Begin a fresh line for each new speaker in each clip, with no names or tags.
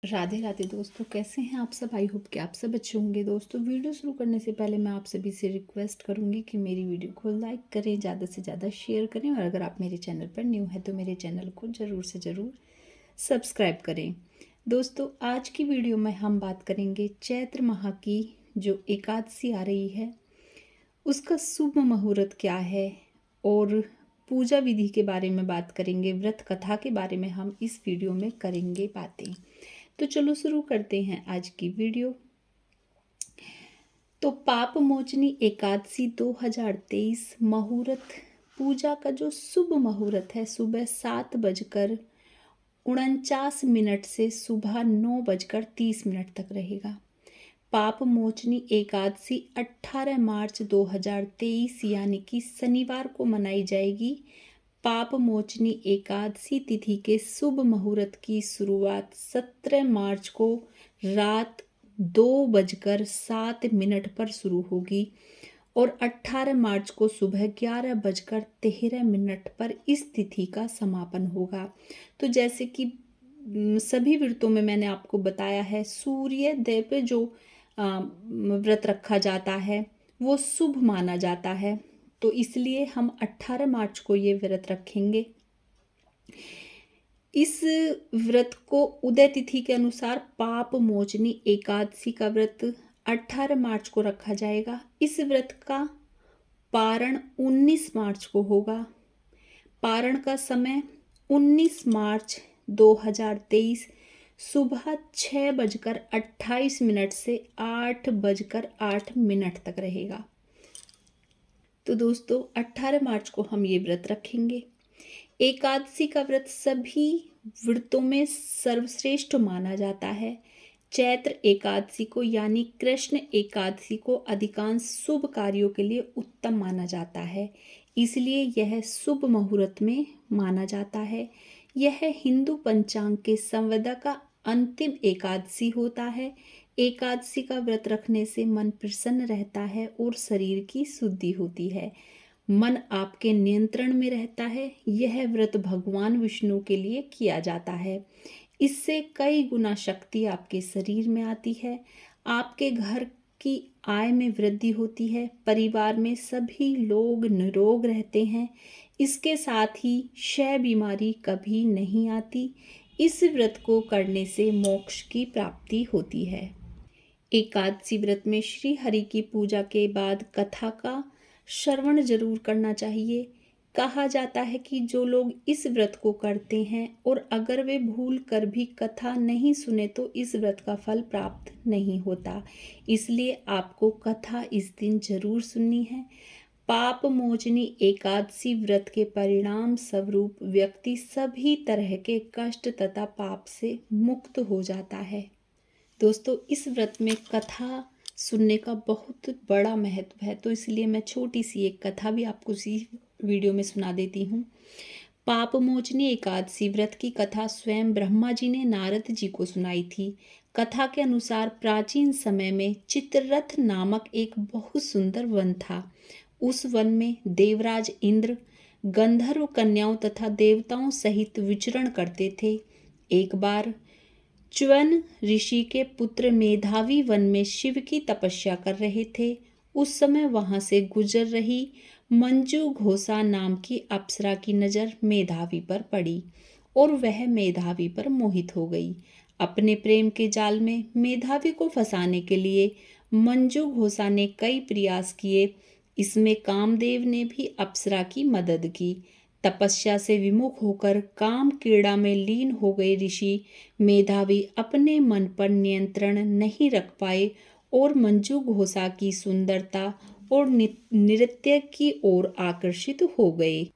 राधे राधे दोस्तों, कैसे हैं आप सब। आई होप कि आप सब अच्छे होंगे। दोस्तों, वीडियो शुरू करने से पहले मैं आप सभी से रिक्वेस्ट करूंगी कि मेरी वीडियो को लाइक करें, ज़्यादा से ज़्यादा शेयर करें और अगर आप मेरे चैनल पर न्यू हैं तो मेरे चैनल को ज़रूर से ज़रूर सब्सक्राइब करें। दोस्तों, आज की वीडियो में हम बात करेंगे चैत्र माह की जो एकादशी आ रही है उसका शुभ मुहूर्त क्या है और पूजा विधि के बारे में बात करेंगे। व्रत कथा के बारे में हम इस वीडियो में करेंगे बातें। तो चलो शुरू करते हैं आज की वीडियो। तो पाप मोचनी एकादशी 2023 मुहूर्त, पूजा का जो शुभ मुहूर्त है सुबह 7:49 से सुबह 9:30 तक रहेगा। पाप मोचनी एकादशी 18 मार्च 2023 यानी कि शनिवार को मनाई जाएगी। पाप मोचनी एकादशी तिथि के शुभ मुहूर्त की शुरुआत 17 मार्च को रात 2:07 पर शुरू होगी और 18 मार्च को सुबह 11:13 पर इस तिथि का समापन होगा। तो जैसे कि सभी व्रतों में मैंने आपको बताया है, सूर्योदय पे जो व्रत रखा जाता है वो शुभ माना जाता है, तो इसलिए हम 18 मार्च को ये व्रत रखेंगे। इस व्रत को उदय तिथि के अनुसार पाप मोचनी एकादशी का व्रत 18 मार्च को रखा जाएगा। इस व्रत का पारण 19 मार्च को होगा। पारण का समय 19 मार्च 2023 सुबह 6:28 से 8:08 तक रहेगा। तो दोस्तों, 18 मार्च को हम ये व्रत रखेंगे। एकादशी का व्रत सभी व्रतों में सर्वश्रेष्ठ माना जाता है। चैत्र एकादशी को यानी कृष्ण एकादशी को अधिकांश शुभ कार्यों के लिए उत्तम माना जाता है, इसलिए यह शुभ मुहूर्त में माना जाता है। यह हिंदू पंचांग के संवदा का अंतिम एकादशी होता है। एकादशी का व्रत रखने से मन प्रसन्न रहता है और शरीर की शुद्धि होती है। मन आपके नियंत्रण में रहता है। यह व्रत भगवान विष्णु के लिए किया जाता है। इससे कई गुना शक्ति आपके शरीर में आती है। आपके घर की आय में वृद्धि होती है। परिवार में सभी लोग निरोग रहते हैं। इसके साथ ही क्षय बीमारी कभी नहीं आती। इस व्रत को करने से मोक्ष की प्राप्ति होती है। एकादशी व्रत में श्री हरि की पूजा के बाद कथा का श्रवण जरूर करना चाहिए। कहा जाता है कि जो लोग इस व्रत को करते हैं और अगर वे भूल कर भी कथा नहीं सुने तो इस व्रत का फल प्राप्त नहीं होता, इसलिए आपको कथा इस दिन जरूर सुननी है। पाप मोचनी एकादशी व्रत के परिणाम स्वरूप व्यक्ति सभी तरह के कष्ट तथा पाप से मुक्त हो जाता है। दोस्तों, इस व्रत में कथा सुनने का बहुत बड़ा महत्व है, तो इसलिए मैं छोटी सी एक कथा भी आपको इसी वीडियो में सुना देती हूँ। पाप मोचनी एकादशी व्रत की कथा स्वयं ब्रह्मा जी ने नारद जी को सुनाई थी। कथा के अनुसार प्राचीन समय में चित्ररथ नामक एक बहुत सुंदर वन था। उस वन में देवराज इंद्र गंधर्व कन्याओं तथा देवताओं सहित विचरण करते थे। एक बार च्यवन ऋषि के पुत्र मेधावी वन में शिव की तपस्या कर रहे थे। उस समय वहां से गुजर रही मंजू घोषा नाम की अप्सरा की नजर मेधावी पर पड़ी और वह मेधावी पर मोहित हो गई। अपने प्रेम के जाल में मेधावी को फंसाने के लिए मंजू घोषा ने कई प्रयास किए। इसमें कामदेव ने भी अप्सरा की मदद की। तपस्या से विमुख होकर काम क्रीड़ा में लीन हो गए ऋषि मेधावी अपने मन पर नियंत्रण नहीं रख पाए और मंजू घोषा की सुंदरता और नृत्य की ओर आकर्षित हो गए।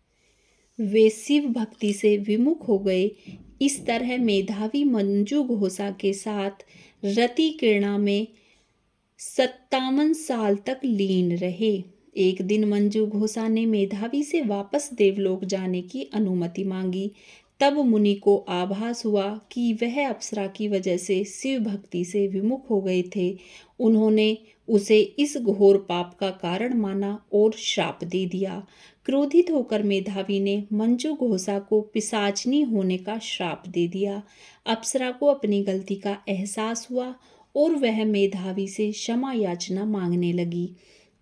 वे शिव भक्ति से विमुख हो गए। इस तरह मेधावी मंजू घोषा के साथ रति क्रीड़ा में 57 साल तक लीन रहे। एक दिन मंजू घोषा ने मेधावी से वापस देवलोक जाने की अनुमति मांगी। तब मुनि को आभास हुआ कि वह अप्सरा की वजह से शिव भक्ति से विमुख हो गए थे। उन्होंने उसे इस घोर पाप का कारण माना और श्राप दे दिया। क्रोधित होकर मेधावी ने मंजू घोषा को पिशाचनी होने का श्राप दे दिया। अप्सरा को अपनी गलती का एहसास हुआ और वह मेधावी से क्षमा याचना मांगने लगी।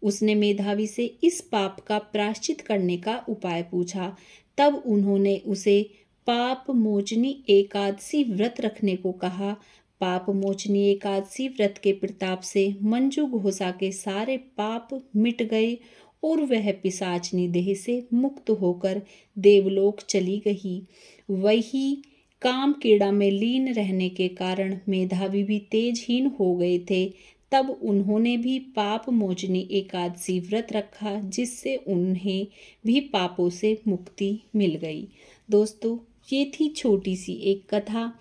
उसने मेधावी से इस पाप का प्रायश्चित करने का उपाय पूछा। तब उन्होंने उसे पाप मोचनी एकादशी व्रत रखने को कहा। पाप मोचनी एकादशी व्रत के प्रताप से मंजू घोषा के सारे पाप मिट गए और वह पिशाचनी देह से मुक्त होकर देवलोक चली गई। वही काम क्रीड़ा में लीन रहने के कारण मेधावी भी तेजहीन हो गए थे। तब उन्होंने भी पाप मोचनी एकादशी व्रत रखा, जिससे उन्हें भी पापों से मुक्ति मिल गई। दोस्तों, ये थी छोटी सी एक कथा।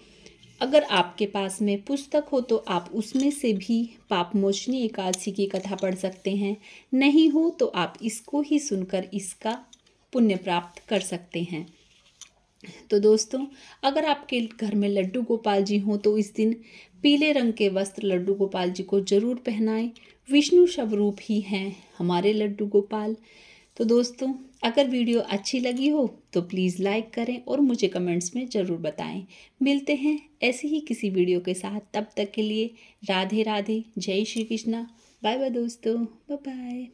अगर आपके पास में पुस्तक हो तो आप उसमें से भी पाप मोचनी एकादशी की कथा पढ़ सकते हैं। नहीं हो तो आप इसको ही सुनकर इसका पुण्य प्राप्त कर सकते हैं। तो दोस्तों, अगर आपके घर में लड्डू गोपाल जी हों तो इस दिन पीले रंग के वस्त्र लड्डू गोपाल जी को जरूर पहनाएं। विष्णु स्वरूप ही हैं हमारे लड्डू गोपाल। तो दोस्तों, अगर वीडियो अच्छी लगी हो तो प्लीज़ लाइक करें और मुझे कमेंट्स में ज़रूर बताएं। मिलते हैं ऐसे ही किसी वीडियो के साथ। तब तक के लिए राधे राधे, जय श्री कृष्णा। बाय बाय दोस्तों, बाय बाय।